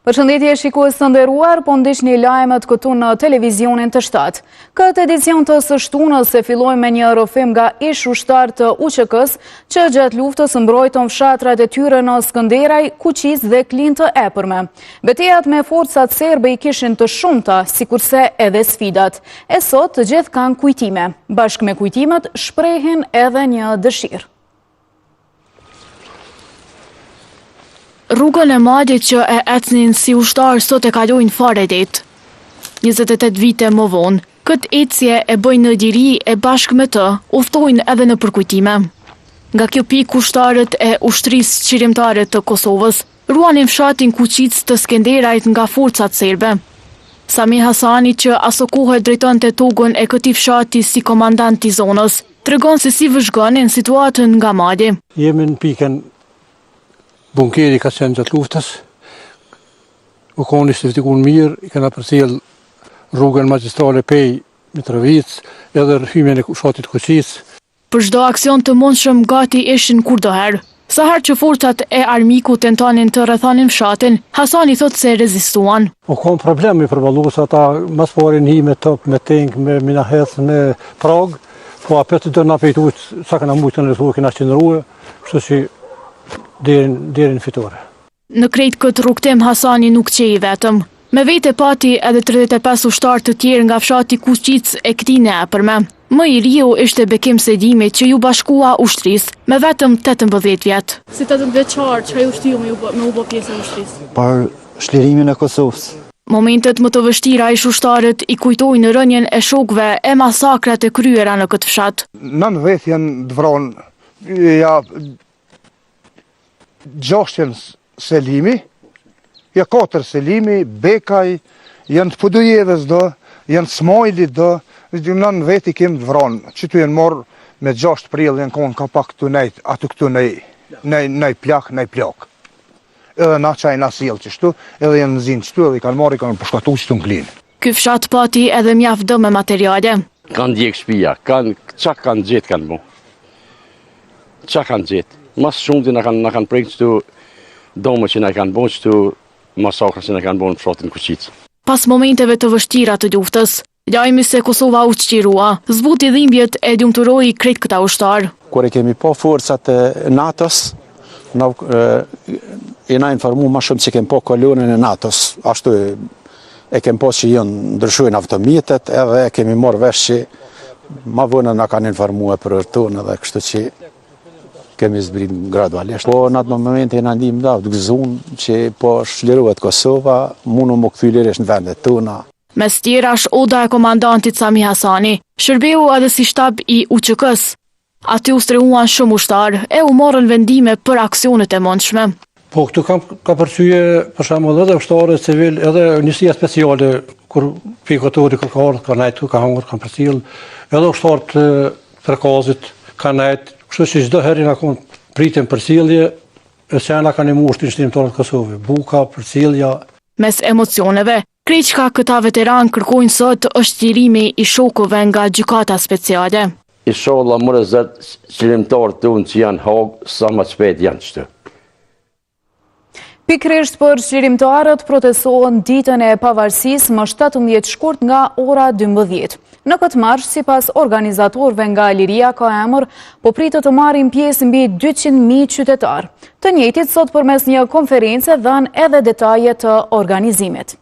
Përshëndetje shikues të nderuar, po ndiqni lajmet këtu në televizionin të shtatë. Këtë edicion të së shtunës se filloi me një rrëfim nga ish ushtar të UÇK-s, që gjatë luftës mbrojtën fshatrat e tyre në Skënderaj, Kuqic dhe Klinj të Epërme. Betejat me forcat serbe i kishin të shumta, sikurse edhe sfidat. E sot të gjithë kanë kujtime. Bashkë me kujtimet shprehin edhe një dëshirë. Rrugën e Madit që e ecnin si ushtar sot e kalojnë fare det. 28 vite më vonë, këtë ecje e bëjnë në diri e bashkë me të uftojnë edhe në përkujtime. Nga kjo pikë ushtarët e ushtrisë qirimtare të Kosovës ruanin fshatin Kuqic të Skënderajt nga forcat serbe. Sami Hasani, që aso kohë drejtonte togën e këtij fshati si komandant i zonës, tregon se si vëzhgonin situatën nga Madi. Jemi në pikën bunkeri ka qenë gjatë luftës, u koni ishte vëtikun mirë, i kena përcjell rrugën magjistrale Pej Mitrovic, edhe rrëfimjen e fshatit Kuqic. Për çdo aksion të mundshëm gati ishin kurdoherë. Sa herë që forcat e armiku tentonin të rrethanin fshatin, Hasani thot se rezistuan. U kon problemi për ballues ata, mas parin hi me top, me tank, me minaheth, me prag, po apet do na pejtuat sa kanë mujtë në rrugë kena qëndruar, kështu që deri në fitore. Në krejt këtë rrugtim Hasani nuk qej vetëm. Me vete pati edhe 35 ushtar të tjerë nga fshati Kuqic e Klinj e Epërme. Më i riu ishte Bekim Sedimi, që ju bashkua ushtrisë me vetëm 18 vjet. Si 18 vjeçar, çfarë ju shtiu me u bë pjesë e ushtrisë? Për shlirimin e Kosovës. Momentet më të vështira ish ushtarët i kujtojnë rënien e shokëve e masakrat e kryera në këtë fshat. 9 janë dvronë, ja 6 Selimi, ja 4 Selimi, Bekaj, janë të Pudujedhës do, janë Smojli do, 9 i kemë dvronë, që tu janë morë me 6 prill, janë konë ka pak këtu nejt, atë këtu nej plak, nej plak. Edhe na qaj na silë qështu, edhe janë nëzinë qështu, edhe i kanë marë, i kanë përshkatu qështu në Klinj. Ky fshat pati edhe mjaft dëm me materiale. Kanë djekë shpia, qa kanë gjetë kanë bu. Qa kanë gjetë. Mas shumë të në kanë prejkë qëtu dome që në kanë bo, qëtu masakra që në kanë bo në fshatin Kuqic. Pas momenteve të vështira të luftës, lajmi se Kosova u çlirua, zbuti dhimbjet e lumturoi krejt këta ushtar. Kur e kemi po forcat e NATO-s, e na informu ma shumë që kemi po kolonën e NATO-s, ashtu e kemi po që janë ndryshojnë avtomjetet, edhe e kemi morë vesh që ma vënë na kanë informu e për rëtonë, edhe kështu që kemi zbrim gradualisht. Po në atë moment e në ndim da, duke zonë që po shlirohet Kosova, mundu më këthylirisht në vendet tona. Mes tjera është oda e komandantit Sami Hasani, shërbeu edhe si shtab i UÇK-s. Aty u streuan shumë ushtar, e u morën vendime për aksionet e mundshme. Po këtu ka përqyje për shembull edhe ushtarë civil, edhe njësia speciale, kur pikotori ka ardhur, ka nejtu, ka hangur, ka përcjell, edhe ushtarët të Trekazit ka nejt. Kështu që çdo herë na kon pritën përcjellje, e se ana kanë mushtin shtimtarët Kosovë, buka, përcjellja. Mes emocioneve, krejt çka këta veteran kërkojnë sot është lirimi i shokëve nga gjykata speciale. Inshallah më rëzët qëllimtarët tonë që janë hagë, sa më shpejt janë qëtë. Pikërisht për çlirimtarët protestohen ditën e pavarësisë më 17 shkurt nga ora 12. Në këtë marsh, sipas organizatorëve nga Liria ka emër, po pritet të marrin pjesë mbi 200.000 qytetar. Të njëjtit sot përmes një konferencë dhanë edhe detaje të organizimit.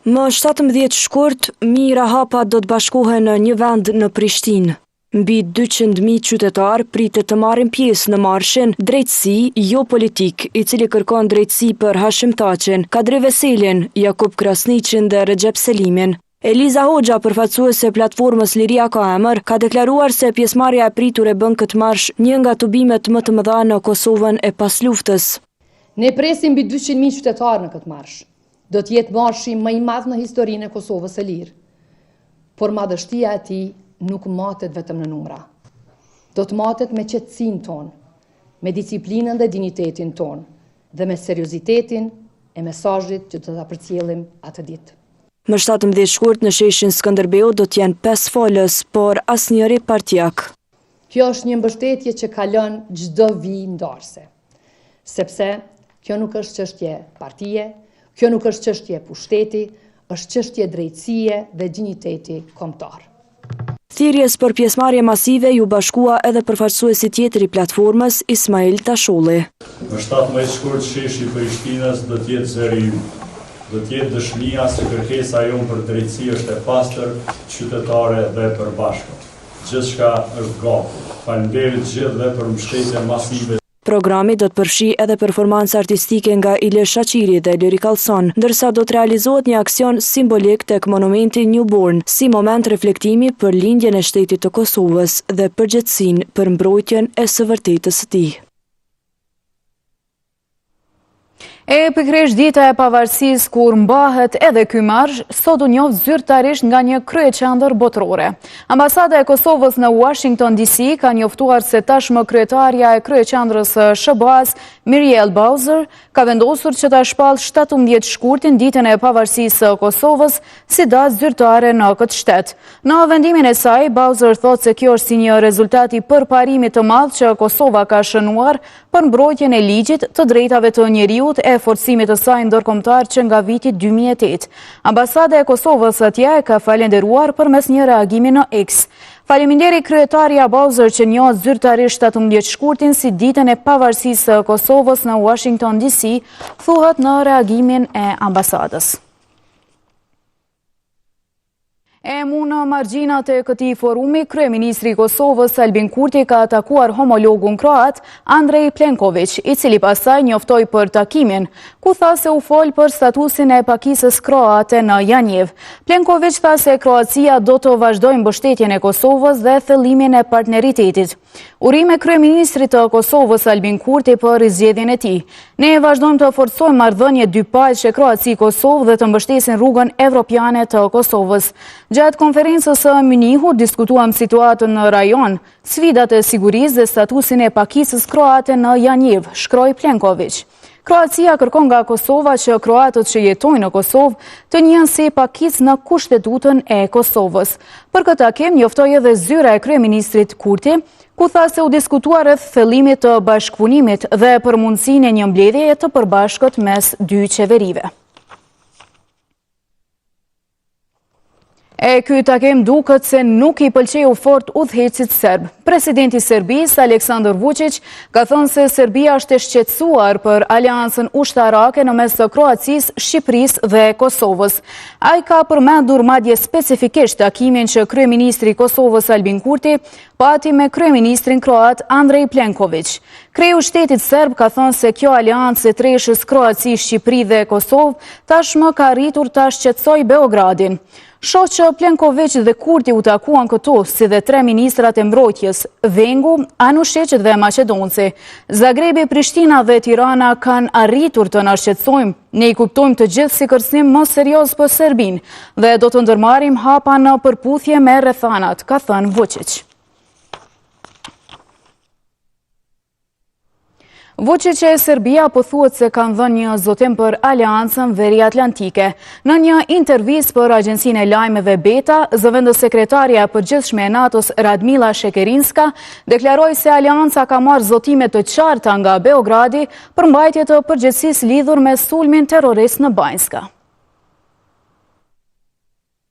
Më 17 shkurt, mijëra hapa do të bashkohen në një vend në Prishtinë. Mbi 200.000 qytetar pritet të marrin pjesë në marshin Drejtësi jo politik, i cili kërkon drejtësi për Hashim Taqin, Kadri Veselin, Jakub Krasniqin dhe Recep Selimin. Eliza Hoxha, përfaqësuese e platformës Liria ka emër, ka deklaruar se pjesëmarrja e pritur e bën këtë marsh një nga tubimet më të mëdha në Kosovën e pasluftës. Ne presim mbi 200.000 qytetar në këtë marsh. Do të jetë marshi më i madh në historinë e Kosovës së lirë. Por madhështia e tij nuk matet vetëm në numra. Do të matet me qetësinë tonë, me disiplinën dhe dinjitetin tonë, dhe me seriozitetin e mesazhit që do ta përcjellim atë ditë. Më 17 shkurt në sheshin Skënderbeu do të jenë 5 folës, por asnjëri partijak. Kjo është një mbështetje që kalon çdo vijë ndarse. sepse kjo nuk është çështje partie, kjo nuk është çështje pushteti, është çështje drejtësie dhe dinjiteti kombëtar. Thirrjes për pjesëmarrje masive ju bashkua edhe përfaqësuesi tjetër i platformës, Ismail Tasholli. Në 17 shkurt sheshi i Prishtinës do të jetë zërim, do të jetë dëshmia se kërkesa jonë për drejtësi është e pastër, qytetare dhe e përbashkët. Gjithçka është gati. Faleminderit gjithëve për mbështetjen masive. Programi do të përfshi edhe performancë artistike nga Ilir Shaqiri dhe Lori Kallson, ndërsa do të realizohet një aksion simbolik tek monumenti Newborn, si moment reflektimi për lindjen e shtetit të Kosovës dhe përgjegjësinë për mbrojtjen e së vërtetës së tij. E pikërisht dita e pavarësisë kur mbahet edhe ky marsh, sot u njoh zyrtarisht nga një kryeqendër botërore. Ambasada e Kosovës në Washington DC ka njoftuar se tashmë kryetaria e kryeqendrës së SBA-s, Muriel Bowser, ka vendosur që ta shpallë 17 shkurtin ditën e pavarësisë së Kosovës si datë zyrtare në këtë shtet. Në vendimin e saj, Bowser thotë se kjo është si një rezultat i përparimit të madh që Kosova ka shënuar për mbrojtjen e ligjit, të drejtave të njeriut e forcimit të saj ndërkombëtar që nga viti 2008. Ambasada e Kosovës atje ka falenderuar përmes një reagimi në X. Faleminderit kryetaria Bowser që njoh zyrtarisht 17 shkurtin si ditën e pavarësisë së Kosovës në Washington DC, thuhet në reagimin e ambasadës. E mu në margjinat e këtij forumi, kryeministri i Kosovës Albin Kurti ka atakuar homologun kroat Andrej Plenković, i cili pastaj njoftoi për takimin, ku tha se u fol për statusin e pakisës kroate në Janjev. Plenković tha se Kroacia do të vazhdojë mbështetjen e Kosovës dhe thellimin e partneritetit. Urime kryeministrit të Kosovës Albin Kurti për zgjedhjen e tij. Ne vazhdojmë të forcojmë marrëdhënie dypaqe Kroaci-Kosovë dhe të mbështesim rrugën evropiane të Kosovës. Gjatë konferencës së Mynihut diskutuam situatën në rajon, sfidat e sigurisë dhe statusin e pakisës kroate në Janjev, shkroi Plenković. Kroacia kërkon nga Kosova që kroatët që jetojnë në Kosovë të njihen si pakisë në Kushtetutën e Kosovës. Për këtë takim njoftoi edhe zyra e kryeministrit Kurti, ku tha se u diskutua rreth thellimit të bashkëpunimit dhe për mundësinë e një mbledhjeje të përbashkët mes dy qeverive. E ky takim duket se nuk i pëlqeu fort udhëheqësit serb. Presidenti i Serbisë, Aleksandar Vučić, ka thënë se Serbia është e shqetësuar për aleancën ushtarake në mes të Kroacisë, Shqipërisë dhe Kosovës. Ai ka përmendur madje specifikisht takimin që kryeministri i Kosovës Albin Kurti pati me kryeministrin kroat Andrej Plenković. Kreu shtetit serb ka thënë se kjo aleancë e treshës Kroaci, Shqipëri dhe Kosovë tashmë ka arritur ta shqetësojë Beogradin. Shoh që Plenković dhe Kurti u takuan këtu, si dhe 3 ministrat e mbrojtjes, Vengu, Anušić dhe Maqedonci. Zagrebi, Prishtina dhe Tirana kanë arritur të na shqetësojmë. Ne i kuptojmë të gjithë si kërcënim më serioz për Serbinë dhe do të ndërmarrim hapa në përputhje me rrethanat, ka thënë Vučić. Vučić e Serbia po thuhet se kanë dhënë një zotim për aleancën veriatlantike. Në një intervistë për agjencinë e lajmeve Beta, zëvendësekretarja e përgjithshme e NATO-s Radmila Shekerinska deklaroi se aleanca ka marrë zotime të qarta nga Beogradi për mbajtje të përgjegjësisë lidhur me sulmin terrorist në Banjska.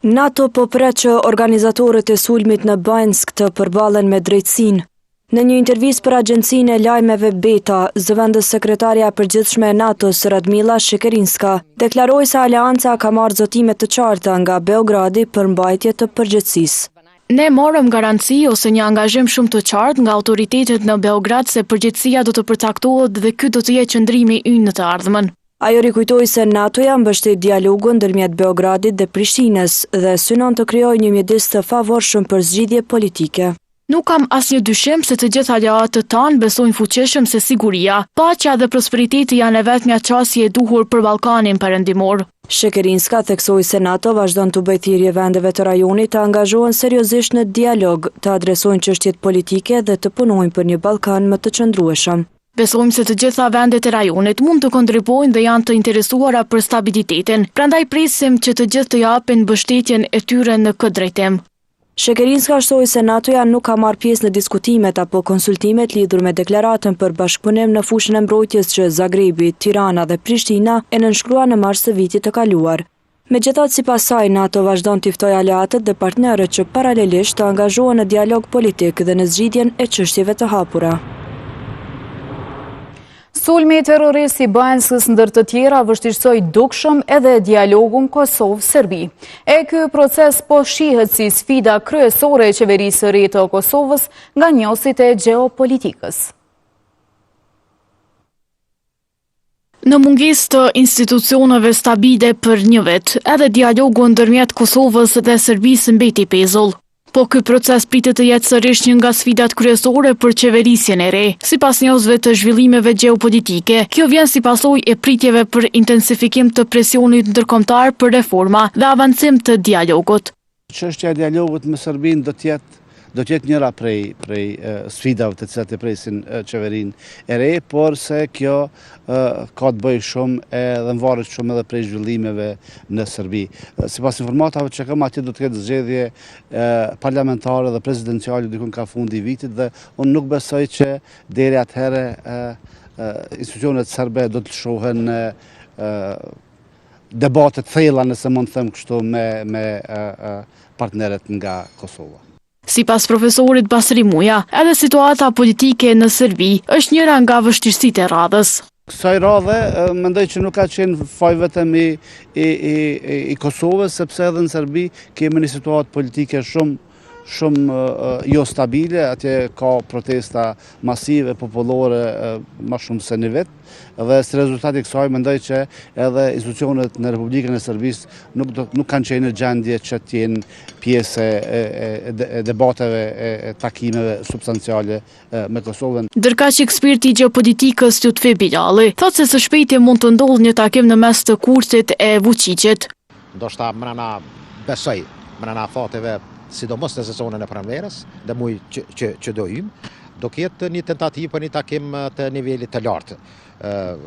NATO po pret që organizatorët e sulmit në Banjsk të përballen me drejtësinë. Në një intervistë për agjencinë e lajmeve Beta, zëvendësekretarja e përgjithshme e NATO-s Radmila Shekerinska deklaroi se aleanca ka marrë zotime të qarta nga Beogradi për mbajtje të përgjegjësisë. Ne morëm garanci ose një angazhim shumë të qartë nga autoritetet në Beograd se përgjegjësia do të përcaktohet dhe ky do të jetë qëndrimi ynë në të ardhmen. Ajo rikujtoi se NATO-ja mbështet dialogun ndërmjet Beogradit dhe Prishtinës dhe synon të krijojë një mjedis të favorshëm për zgjidhje politike. Nuk kam asnjë dyshim se të gjithë aleatët tanë besojnë fuqishëm se siguria, paqja dhe prosperiteti janë e vetmja çësje e duhur për Ballkanin perëndimor. Shekerinska theksoi se NATO vazhdon të bëjë thirrje vendeve të rajonit të angazhohen seriozisht në dialog, të adresojnë çështjet politike dhe të punojnë për një Ballkan më të qëndrueshëm. Besojmë se të gjitha vendet e rajonit mund të kontribuojnë dhe janë të interesuara për stabilitetin, prandaj presim që të gjithë të japin mbështetjen e tyre në këtë drejtim. Shekerinska shtoi se NATO-ja nuk ka marrë pjesë në diskutimet apo konsultimet lidhur me deklaratën për bashkëpunim në fushën e mbrojtjes që Zagrebi, Tirana dhe Prishtina e nënshkrua në mars të vitit të kaluar. Megjithatë, sipas saj, NATO vazhdon të ftojë aleatët dhe partnerët që paralelisht të angazhohen në dialog politik dhe në zgjidhjen e çështjeve të hapura. Sulmi terrorist i Banjskës ndër të tjera vështirësoi dukshëm edhe dialogun Kosovë-Serbi. Ky proces po shihet si sfida kryesore e qeverisë së re të Kosovës nga njohësit e gjeopolitikës. Në mungesë të institucioneve stabile për një vit, edhe dialogu ndërmjet Kosovës dhe Serbisë mbeti pezull. Po ky proces pritet të jetë sërish një nga sfidat kryesore për qeverisjen e re. Sipas njohësve të zhvillimeve gjeopolitike, kjo vjen si pasojë e pritjeve për intensifikim të presionit ndërkombëtar për reforma dhe avancim të dialogut. Çështja e dialogut me Serbinë do të jetë njëra prej sfidave të cilat e presin qeverinë e re, por se kjo ka të bëjë shumë edhe varet shumë edhe prej zhvillimeve në Serbi. Sipas informatave që kam atje do të ketë zgjedhje parlamentare dhe prezidenciale dikun ka fundi i vitit dhe unë nuk besoj që deri atëherë institucionet serbe do të shohen debate të thella, nëse mund të them kështu, me partnerët nga Kosova. Sipas profesorit Basri Muja, edhe situata politike në Serbi është njëra nga vështirësitë e radhës. Kësaj radhe, mendoj që nuk ka qenë faj vetëm i Kosovës, sepse edhe në Serbi kemi një situatë politike shumë jo stabile, atje ka protesta masive, popullore, ma shumë se një vit, dhe si rezultati kësaj mendoj që edhe institucionet në Republikën e Serbisë nuk kanë qenë në gjendje që t'jenë pjesë e debateve, e takimeve substanciale me Kosovën. Ndërkaq eksperti i gjeopolitikës Lutfi Bilali thotë se së shpejti mund të ndodhë një takim në mes të Kurtit e Vučićit. Ndoshta besoj mrena fateve, sidomos në sezonën e pranverës, dhe muj që do hymë, do ketë një tentativë për një takim të nivelit të lartë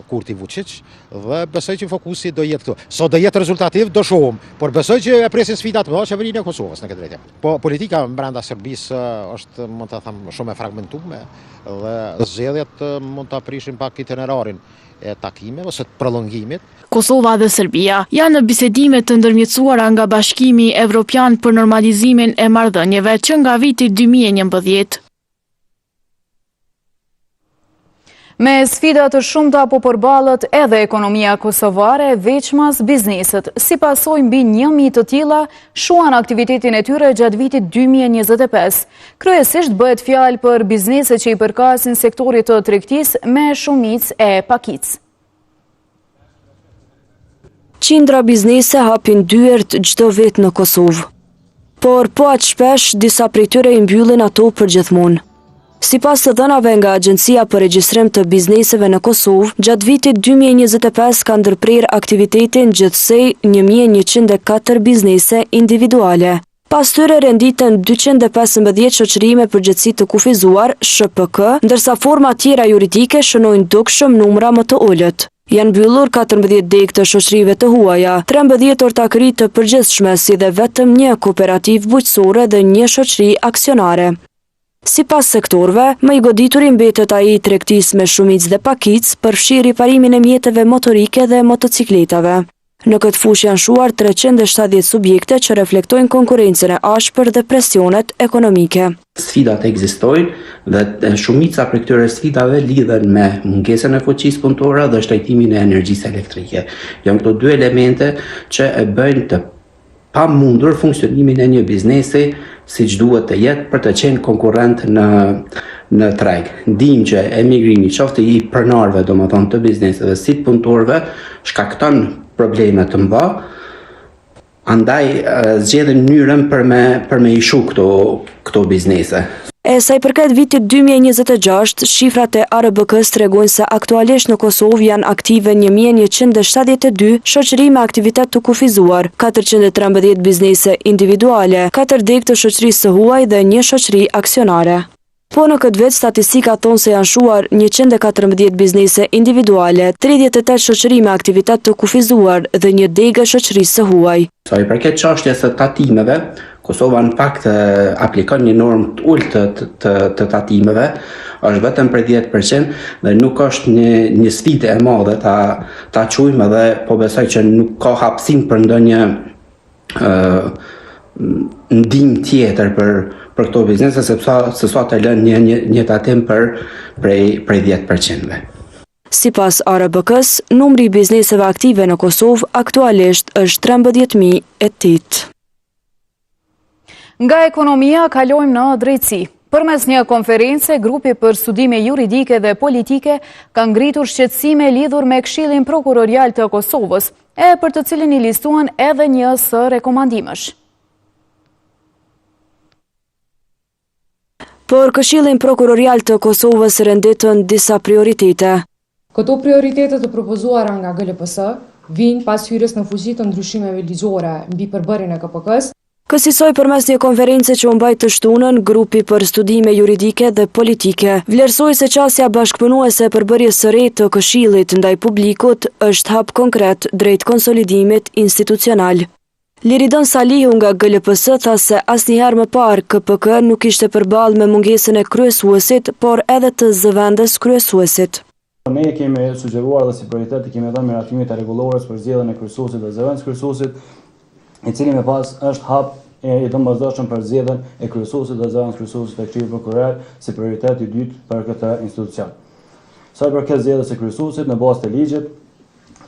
Kurti Vučić, dhe besoj që fokusi do jetë këtu. So do jetë rezultativ, do shohim, por besoj që e presin sfidat më qeverinë e Kosovës në këtë drejtim. Po politika brenda Serbisë është, mund të them, shumë e fragmentuar dhe zgjedhjet mund ta prishin pak itinerarin e takimeve ose të prolongimit. Kosova dhe Serbia janë në bisedime të ndërmjetësuara nga Bashkimi Evropian për normalizimin e marrëdhënieve që nga viti 2011. Me sfida të shumta po përballet edhe ekonomia kosovare, veçmas bizneset. Si pasojë mbi 1000 të tilla shuan aktivitetin e tyre gjatë vitit 2025. Kryesisht bëhet fjalë për biznese që i përkasin sektorit të tregtisë me shumicë e pakicë. Qindra biznese hapin dyert çdo vit në Kosovë. Por po aq shpesh disa prej tyre i mbyllin ato përgjithmonë. Sipas të dhënave nga Agjencia për Regjistrim të Bizneseve në Kosovë, gjatë vitit 2025 ka ndërprer aktivitetin gjithsej 1104 biznese individuale. Pas tyre renditën 215 shoqëri me përgjegjësi të kufizuar, SHPK, ndërsa forma tjera juridike shënojnë dukshëm numra më të ulët. Janë mbyllur 14 degë të shoqërive të huaja, 13 ortakëri të përgjithshme, si dhe vetëm një kooperativë bujqësore dhe një shoqëri aksionare. Sipas sektorëve, më i godituri mbetet ai i tregtisë me shumicë dhe pakicë, përfshi riparimin e mjeteve motorike dhe motocikletave. Në këtë fushë janë shuar 370 subjekte që reflektojnë konkurrencën e ashpër dhe presionet ekonomike. Sfidat ekzistojnë dhe shumica për këtyre sfidave lidhen me mungesën e fuqisë punëtore dhe shtrejtimin e energjisë elektrike. Janë këto dy elemente që e bëjnë të pamundur funksionimin e një biznesi siç duhet të jetë për të qenë konkurrent në treg. Dim që emigrimi qoftë i pronarëve, domethënë të bizneseve, si të punëtorëve, shkakton probleme të mëdha. Andaj zgjedhin mënyrën për me i shu këto biznese. E sa i përket vitit 2026, shifrat e ARBK-s tregojnë se aktualisht në Kosovë janë aktive 1172 shoqëri me aktivitet të kufizuar, 413 biznese individuale, 4 degë të shoqërisë së huaj dhe një shoqëri aksionare. Po në këtë vit statistika thonë se janë shuar 114 biznese individuale, 38 shoqëri me aktivitet të kufizuar dhe një degë shoqërisë së huaj. Sa i përket çështjes së tatimeve, Kosova në fakt aplikon një normë të ulët të tatimeve, është vetëm për 10% dhe nuk është një sfidë e madhe ta quajmë dhe po besoj që nuk ka hapësim për ndonjë ndihmë tjetër për këto biznese se sa të lënë një tatim prej 10%-ve. Sipas ARBK-s, numri i bizneseve aktive në Kosovë aktualisht është 13.008. Nga ekonomia kalojmë në drejtësi. Përmes një konference, grupi për studime juridike dhe politike ka ngritur shqetësime lidhur me Këshillin Prokurorial të Kosovës, për të cilin i listuan edhe një së rekomandimesh. Por Këshillin Prokurorial të Kosovës renditën disa prioritete. Këto prioritetet të propozuara nga GLPS vinë pas hyrjes në fuqi të ndryshimeve ligjore mbi përbërjen e KPK-s. Kësaj përmes një konference që u mbajt të shtunën, grupi për studime juridike dhe politike vlerësoi se qasja bashkëpunuese për përbërjes së re të Këshillit ndaj publikut është hap konkret drejt konsolidimit institucional. Liridon Salihu nga GLPS tha se asnjëherë më parë KPK nuk ishte përballë me mungesën e kryesuesit, por edhe të zëvendës kryesuesit. Ne kemi sugjeruar dhe si prioritet kemi dhënë miratimit e rregullores për zgjedhjen e kryesuesit dhe zëvendës kryesuesit, i cili më pas është hap i domosdoshëm për zgjedhjen e kryesuesit dhe zëvendës kryesuesit të Këshillit Prokurorial si prioritet i dytë për këtë institucion. Sa i përket zgjedhjes së kryesuesit në bazë të ligjit,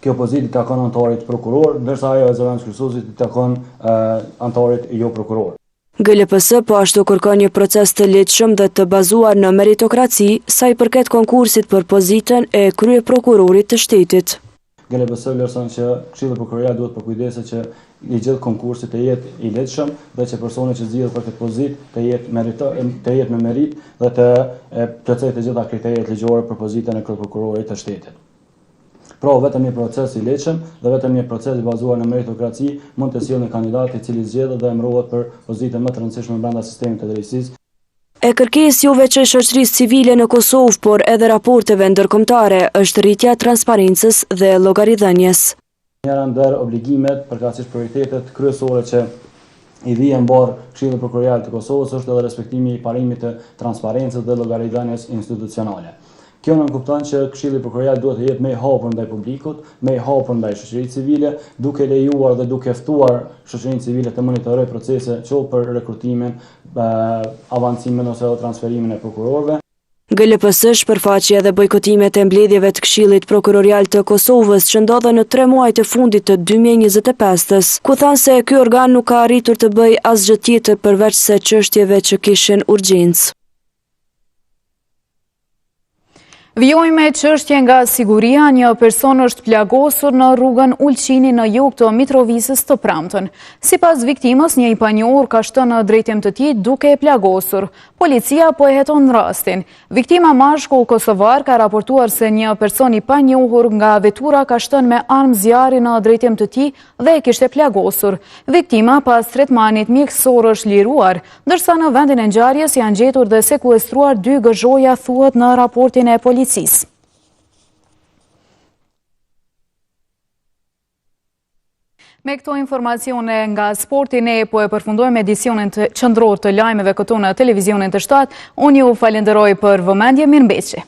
kjo pozitë i takon anëtarit prokuror, ndërsa ajo e zëvendës kryesuesit i takon anëtarit jo prokuror. GLPS po ashtu kërkon një proces të lehtëshëm dhe të bazuar në meritokraci sa i përket konkursit për pozitën e kryeprokurorit të shtetit. GLPS vlerëson që Këshilli Prokurorial duhet të kujdeset që i gjithë konkursit të jetë i lehtëshëm dhe që personi që zgjidhet për këtë pozitë të jetë me merit dhe të plotësojë të gjitha kriteret ligjore për pozitën e kryeprokurorit të shtetit. Pra vetëm një proces i lehtëshëm dhe vetëm një proces i bazuar në meritokraci mund të sjellë një kandidat i cili zgjedhet dhe emërohet për pozitën më të rëndësishme brenda sistemit të drejtësisë. E kërkesë jo veç e shoqërisë civile në Kosovë, por edhe raporteve ndërkombëtare është rritja e transparencës dhe llogaridhënies. Njëra ndër obligimet, përkatësisht prioritetet kryesore që i vijnë mbar Këshillit Prokurorial të Kosovës është edhe respektimi i parimit të transparencës dhe llogaridhënies institucionale. Kjo nënkupton që Këshilli Prokurorial duhet të jetë më i hapur ndaj publikut, më i hapur ndaj shoqërisë civile, duke lejuar dhe duke ftuar shoqërinë civile të monitorojë procese qoftë për rekrutimin, avancimin ose transferimin e prokurorëve. GLPS shpërfaqi edhe bojkotimet e mbledhjeve të Këshillit Prokurorial të Kosovës që ndodhen në 3 muajt e fundit të 2025-s, ku thanë se ky organ nuk ka arritur të bëjë asgjë tjetër përveç se çështjeve që kishin urgjencë. Vjojmë me çështje nga siguria, një person është plagosur në rrugën Ulqini në jug të Mitrovisës të premten. Sipas viktimës, një i panjohur ka shënë në drejtim të tij duke e plagosur. Policia po e heton rastin. Viktima mashkull kosovar ka raportuar se një person i panjohur nga vetura ka shënë me armë zjarri në drejtim të tij dhe e kishte plagosur. Viktima pas tretmanit mjekësor është liruar, ndërsa në vendin e ngjarjes janë gjetur dhe sekuestruar 2 gëzhoja, thuhet në raportin e policisë. Me këto informacione nga sporti, ne po e përfundojmë edicionin qendror të lajmeve këtu në televizionin të 7. Unë ju falenderoj për vëmendje, mirëmbëjtje.